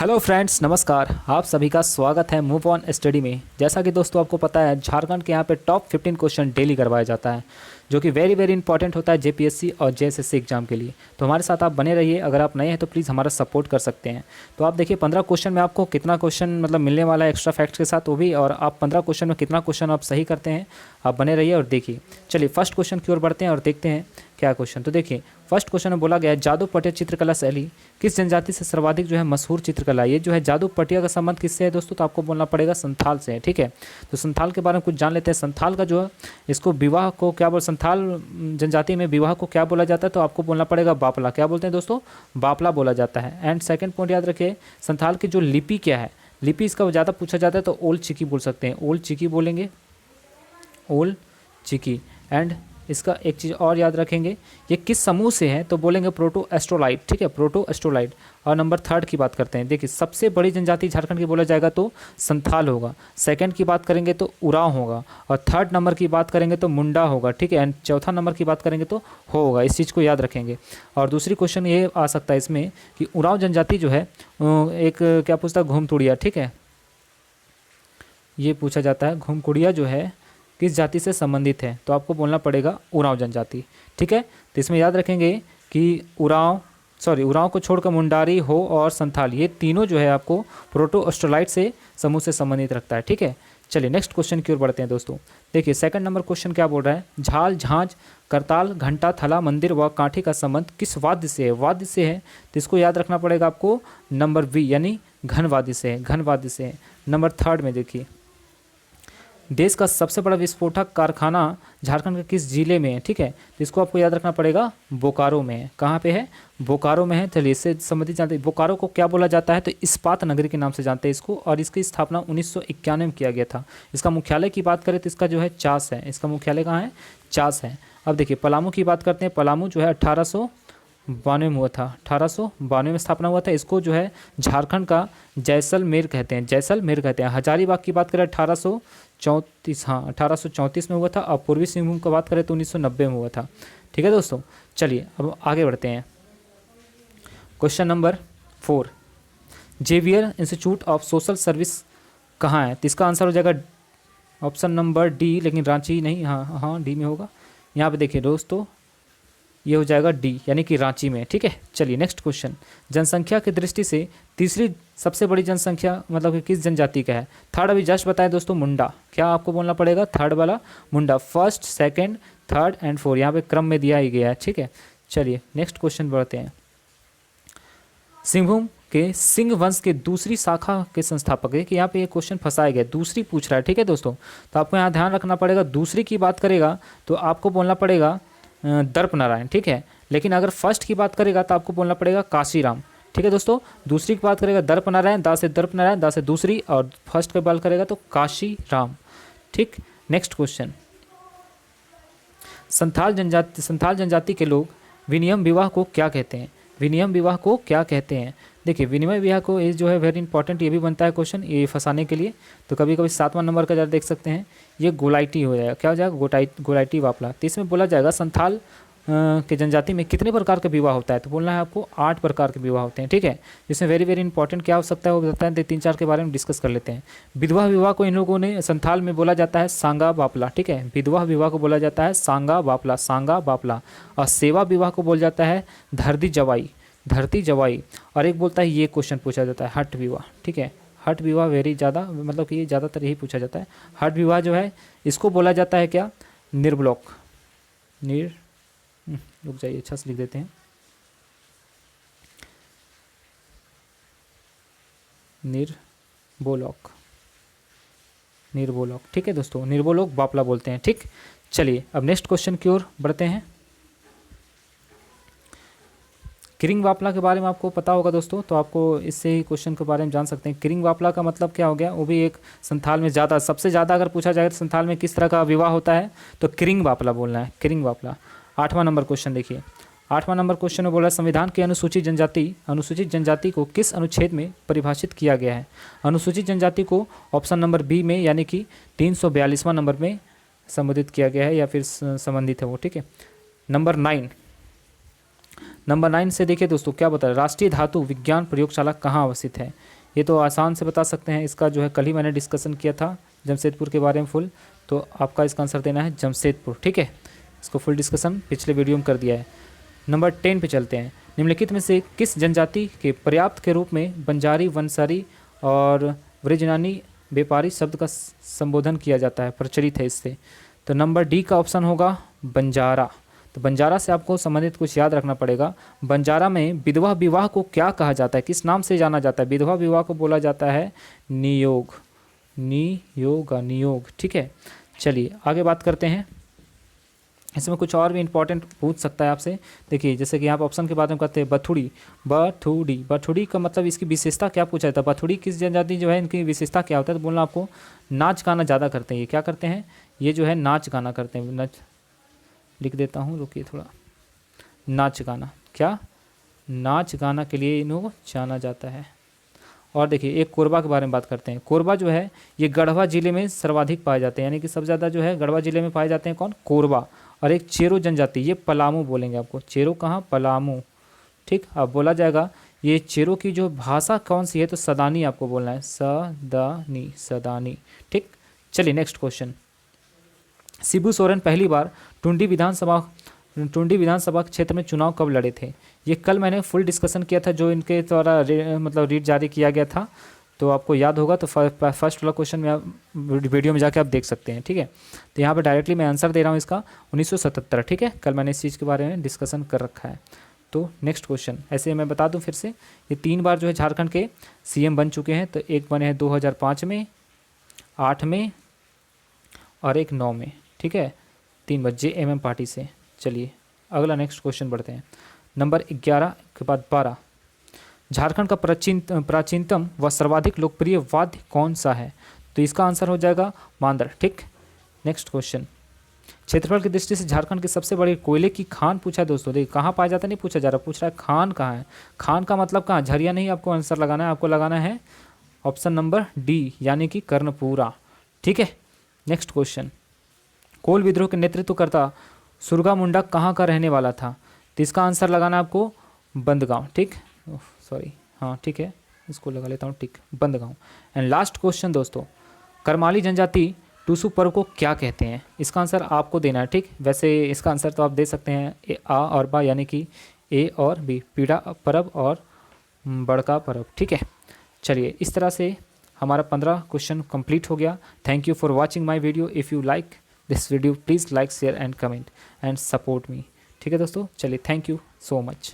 Hello friends, नमस्कार। आप सभी का स्वागत है मूव ऑन स्टडी में। जैसा कि दोस्तों आपको पता है, झारखंड के यहाँ पे टॉप 15 क्वेश्चन डेली करवाया जाता है, जो कि वेरी वेरी इंपॉर्टेंट होता है जेपीएससी और जेएसएससी एग्जाम के लिए। तो हमारे साथ आप बने रहिए। अगर आप नए हैं तो प्लीज़ हमारा सपोर्ट कर सकते हैं। तो आप देखिए 15 क्वेश्चन में आपको कितना क्वेश्चन मतलब मिलने वाला है एक्स्ट्रा फैक्ट्स के साथ, वो भी, और आप 15 क्वेश्चन में कितना क्वेश्चन आप सही करते हैं। आप बने रहिए और देखिए। चलिए फर्स्ट क्वेश्चन की ओर बढ़ते हैं और देखते हैं क्या क्वेश्चन। तो देखिए फर्स्ट क्वेश्चन में बोला गया है, जादू पटिया चित्रकला शैली किस जनजाति से सर्वाधिक जो है मशहूर चित्रकला। ये जो है जादू पटिया का संबंध किससे है दोस्तों? तो आपको बोलना पड़ेगा संथाल से है। ठीक है, तो संथाल के बारे में कुछ जान लेते हैं। संथाल का जो है, इसको विवाह को क्या बोल, संथाल जनजाति में विवाह को क्या बोला जाता है? तो आपको बोलना पड़ेगा बापला। क्या बोलते हैं दोस्तों? बापला बोला जाता है। एंड सेकंड पॉइंट याद रखिए, संथाल की जो लिपि क्या है, लिपि इसका ज़्यादा पूछा जाता है तो ओल्ड चिकी बोल सकते हैं। ओल्ड चिकी बोलेंगे, ओल्ड चिकी। एंड इसका एक चीज़ और याद रखेंगे, ये किस समूह से है? तो बोलेंगे प्रोटो एस्ट्रोलाइट। ठीक है, प्रोटो एस्ट्रोलाइट। और नंबर थर्ड की बात करते हैं। देखिए सबसे बड़ी जनजाति झारखंड की बोला जाएगा तो संथाल होगा। सेकंड की बात करेंगे तो उरांव होगा। और थर्ड नंबर की बात करेंगे तो मुंडा होगा। ठीक है, एंड चौथा नंबर की बात करेंगे तो हो होगा। इस चीज़ को याद रखेंगे। और दूसरी क्वेश्चन ये आ सकता है इसमें कि उरांव जनजाति जो है एक क्या पूछता है, घूमतुड़िया। ठीक है, ये पूछा जाता है घूमकुड़िया जो है किस जाति से संबंधित है? तो आपको बोलना पड़ेगा उरांव जनजाति। ठीक है, तो इसमें याद रखेंगे कि उरांव को छोड़कर मुंडारी, हो और संथाल, ये तीनों जो है आपको प्रोटो ऑस्ट्रोलाइट से समूह से संबंधित रखता है। ठीक है, चलिए नेक्स्ट क्वेश्चन की ओर बढ़ते हैं दोस्तों। देखिए सेकंड नंबर क्वेश्चन क्या बोल रहा है, झाल, झांझ, करताल, घंटा, थला, मंदिर व काठी का संबंध किस वाद्य से है? वाद्य से है तो इसको याद रखना पड़ेगा आपको नंबर बी, यानी घन वाद्य से है। घन वाद्य से है। नंबर थर्ड में देखिए, देश का सबसे बड़ा विस्फोटक कारखाना झारखंड के किस जिले में है? ठीक है, तो इसको आपको याद रखना पड़ेगा बोकारो में है। कहाँ पे है? बोकारो में है। चलिए इससे संबंधित जानते हैं, बोकारो को क्या बोला जाता है? तो इस्पात नगरी के नाम से जानते हैं इसको। और इसकी स्थापना 1991 में किया गया था। इसका मुख्यालय की बात करें तो इसका जो है चास है। इसका मुख्यालय कहाँ है? चास है। अब देखिए पलामू की बात करते हैं। पलामू जो है 1892 में हुआ था। 1892 में स्थापना हुआ था। इसको जो है झारखंड का जैसलमेर कहते हैं। जैसलमेर कहते हैं। हजारीबाग की बात करें 1834, हाँ 1834 में हुआ था। और पूर्वी सिंहभूम की बात करें तो 1990 में हुआ था। ठीक है दोस्तों, चलिए अब आगे बढ़ते हैं। Question number 4, Xavier Institute of Social Service कहाँ है? तो इसका आंसर हो जाएगा ऑप्शन नंबर डी, लेकिन रांची नहीं, हाँ डी में होगा। यहाँ पे देखिए दोस्तों, ये हो जाएगा डी, यानी कि रांची में। ठीक है, चलिए नेक्स्ट क्वेश्चन, जनसंख्या की दृष्टि से तीसरी सबसे बड़ी जनसंख्या मतलब कि किस जनजाति का है? थर्ड अभी जस्ट बताया दोस्तों, मुंडा। क्या आपको बोलना पड़ेगा? थर्ड वाला मुंडा। First, second, third and fourth यहाँ पे क्रम में दिया ही गया है। ठीक है, चलिए नेक्स्ट क्वेश्चन बढ़ते हैं। सिंहभूम के सिंह वंश के दूसरी शाखा के संस्थापक है कि यहाँ पे ये क्वेश्चन फंसाया गया, दूसरी पूछ रहा है। ठीक है दोस्तों, तो आपको यहाँ ध्यान रखना पड़ेगा, दूसरी की बात करेगा तो आपको बोलना पड़ेगा दर्प नारायण। ठीक है, लेकिन अगर फर्स्ट की बात करेगा तो आपको बोलना पड़ेगा काशीराम। ठीक है दोस्तों, दूसरी की बात करेगा दर्प नारायण, दा से दर्प नारायण, दा से दूसरी, और फर्स्ट की बात करेगा तो काशीराम। ठीक, नेक्स्ट क्वेश्चन, संथाल जनजाति के लोग विनिमय विवाह को क्या कहते हैं? विनिमय विवाह को क्या कहते हैं? देखिए विनिमय विवाह को, ये जो है वेरी इंपॉर्टेंट, ये भी बनता है क्वेश्चन ये फंसाने के लिए। तो कभी कभी 7वां नंबर का जरा देख सकते हैं, ये गोलाइटी हो जाएगा। क्या हो जाएगा? गोलाइटी वापला। तो इसमें बोला जाएगा संथाल के जनजाति में कितने प्रकार का विवाह होता है? तो बोलना है आपको 8 प्रकार के विवाह होते हैं। ठीक है, जिसमें वेरी वेरी इंपॉर्टेंट क्या हो सकता है वो बताते हैं। 3-4 के बारे में डिस्कस कर लेते हैं। विधवा विवाह को इन लोगों ने संथाल में बोला जाता है सांगा वापला। ठीक है, विधवा विवाह को बोला जाता है सांगा वापला, सांगा वापला। और सेवा विवाह को बोला जाता है धरती जवाई, धरती जवाई। और एक बोलता है, ये क्वेश्चन पूछा जाता है हट विवाह। ठीक है, हट विवाह वेरी ज़्यादा, मतलब कि ज़्यादातर यही पूछा जाता है। हट विवाह जो है इसको बोला जाता है क्या? निर्ब्लॉक, रुक जाइए, अच्छा से लिख देते हैं, निर्बोलोक, निर्बोलोक। ठीक है दोस्तों, निर्बोलोक बापला बोलते हैं। ठीक, चलिए अब नेक्स्ट क्वेश्चन की ओर बढ़ते हैं। किरिंग वापला के बारे में आपको पता होगा दोस्तों, तो आपको इससे ही क्वेश्चन के बारे में जान सकते हैं। किरिंग वापला का मतलब क्या हो गया? वो भी एक संथाल में ज़्यादा, सबसे ज़्यादा अगर पूछा जाए तो संथाल में किस तरह का विवाह होता है तो किरिंग वापला बोलना है, किरिंग वापला। 8वां नंबर क्वेश्चन देखिए, 8वां नंबर क्वेश्चन में बोला संविधान की अनुसूचित जनजाति को किस अनुच्छेद में परिभाषित किया गया है? अनुसूचित जनजाति को ऑप्शन नंबर बी में, यानी कि 342वां नंबर में संबोधित किया गया है, या फिर संबंधित है वो। ठीक है, नंबर 9, नंबर 9 से देखिए दोस्तों क्या बता रहा है, राष्ट्रीय धातु विज्ञान प्रयोगशाला कहाँ अवस्थित है। ये तो आसान से बता सकते हैं, इसका जो है कल ही मैंने डिस्कशन किया था जमशेदपुर के बारे में फुल, तो आपका इसका आंसर देना है जमशेदपुर। ठीक है, इसको फुल डिस्कशन पिछले वीडियो में कर दिया है। नंबर 10 पे चलते हैं। निम्नलिखित में से किस जनजाति के पर्याप्त के रूप में बंजारी, वंसारी और वृजनानी व्यापारी शब्द का संबोधन किया जाता है, प्रचलित है इससे। तो नंबर डी का ऑप्शन होगा बंजारा। तो बंजारा से आपको संबंधित कुछ याद रखना पड़ेगा। बंजारा में विधवा विवाह को क्या कहा जाता है, किस नाम से जाना जाता है। विधवा विवाह को बोला जाता है नियोग, नियोग। ठीक है, चलिए आगे बात करते हैं। इसमें कुछ और भी इंपॉर्टेंट पूछ सकता है आपसे। देखिए जैसे कि यहाँ पर ऑप्शन के बाद में कहते हैं बथुड़ी। बथुड़ी का मतलब इसकी विशेषता क्या पूछा जाता है। बथुड़ी किस जनजाति जो है, इनकी विशेषता क्या होता है, तो बोलना आपको नाच गाना ज़्यादा करते हैं। ये क्या करते हैं, ये जो है नाच गाना करते हैं। नाच लिख देता हूँ, रुकिए थोड़ा। नाच गाना, क्या नाच गाना के लिए इनको जाना जाता है। और देखिए एक कोरबा के बारे में बात करते हैं। कोरबा जो है ये गढ़वा जिले में सर्वाधिक पाए जाते हैं, यानी कि सबसे ज़्यादा जो है गढ़वा जिले में पाए जाते हैं। कौन, कोरबा। और एक चेरो जनजाति, ये पलामू बोलेंगे आपको। चेरो कहाँ, पलामू। ठीक, अब बोला जाएगा ये चेरो की जो भाषा कौन सी है, तो सदानी आपको बोलना है, सदानी। ठीक, चलिए नेक्स्ट क्वेश्चन। शिबू सोरेन पहली बार टुंडी विधानसभा क्षेत्र में चुनाव कब लड़े थे। ये कल मैंने फुल डिस्कशन किया था, जो इनके द्वारा मतलब रीड जारी किया गया था, तो आपको याद होगा। तो फर्स्ट वाला क्वेश्चन में आप वीडियो में जाके आप देख सकते हैं। ठीक है, तो यहाँ पे डायरेक्टली मैं आंसर दे रहा हूँ इसका 1977। ठीक है, कल मैंने इस चीज़ के बारे में डिस्कशन कर रखा है। तो नेक्स्ट क्वेश्चन ऐसे मैं बता दूं फिर से, ये 3 बार जो है झारखंड के सीएम बन चुके हैं। तो एक बने हैं 2005 में, 8 में और एक 9 में। ठीक है, 3 बार JMM पार्टी से। चलिए अगला नेक्स्ट क्वेश्चन बढ़ते हैं। नंबर 11 के बाद 12, झारखंड का प्राचीनतम व सर्वाधिक लोकप्रिय वाद्य कौन सा है। तो इसका आंसर हो जाएगा मांदर। ठीक, नेक्स्ट क्वेश्चन। क्षेत्रफल की दृष्टि से झारखंड की सबसे बड़ी कोयले की खान पूछा है दोस्तों। देखिए कहाँ पाया जाता है नहीं पूछा जा रहा, पूछ रहा है खान कहाँ है। खान का मतलब कहाँ, झरिया नहीं, आपको आंसर लगाना है, आपको लगाना है ऑप्शन नंबर डी, यानी कि कर्णपुरा। ठीक है, नेक्स्ट क्वेश्चन। कोल विद्रोह के नेतृत्वकर्ता सुरगा मुंडा कहाँ का रहने वाला था। तो इसका आंसर लगाना है आपको बंदगांव। ठीक, सॉरी, हाँ ठीक है, इसको लगा लेता हूँ टिक, बंदगांव। एंड लास्ट क्वेश्चन दोस्तों, करमाली जनजाति टूसू पर्व को क्या कहते हैं। इसका आंसर आपको देना है। ठीक, वैसे इसका आंसर तो आप दे सकते हैं आ और बा, यानी कि ए और बी, पीड़ा पर्व और बड़का पर्व। ठीक है, चलिए इस तरह से हमारा 15 क्वेश्चन कंप्लीट हो गया। Thank you for watching my video. If you like this video please like, share and comment and support me. ठीक है दोस्तों, चलिए थैंक यू सो मच।